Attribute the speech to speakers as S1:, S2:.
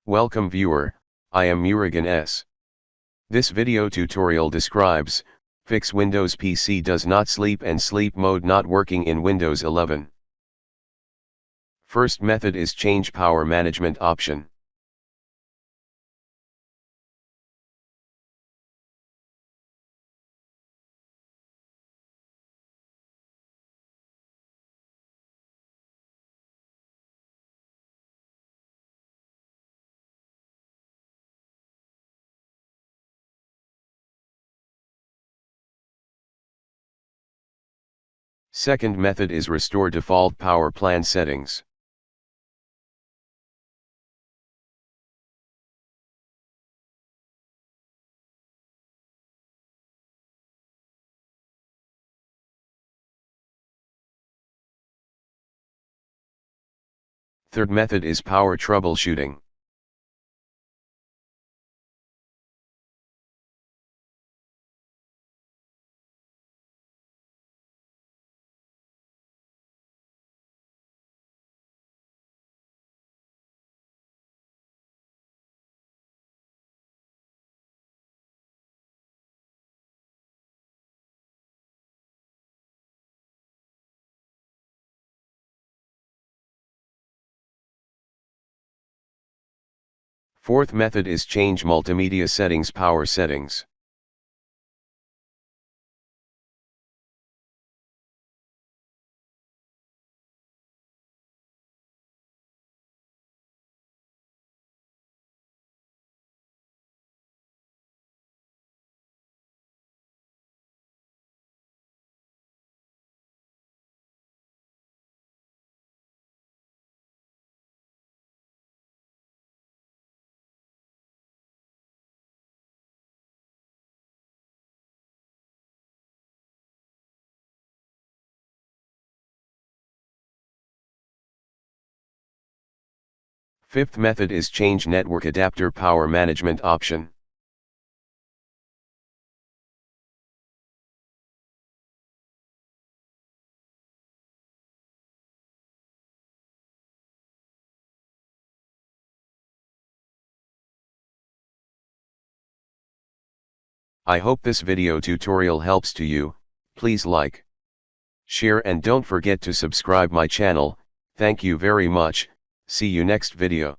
S1: Welcome viewer, I am Murugan S. This video tutorial describes, fix Windows PC does not sleep and sleep mode not working in Windows 11. First method is change power management option. Second method is restore default power plan settings. Third method is power troubleshooting. Fourth method is change multimedia settings power settings. Fifth method is change network adapter power management option. I hope this video tutorial helps to you. Please like, share and don't forget to subscribe my channel. Thank you very much. See you next video.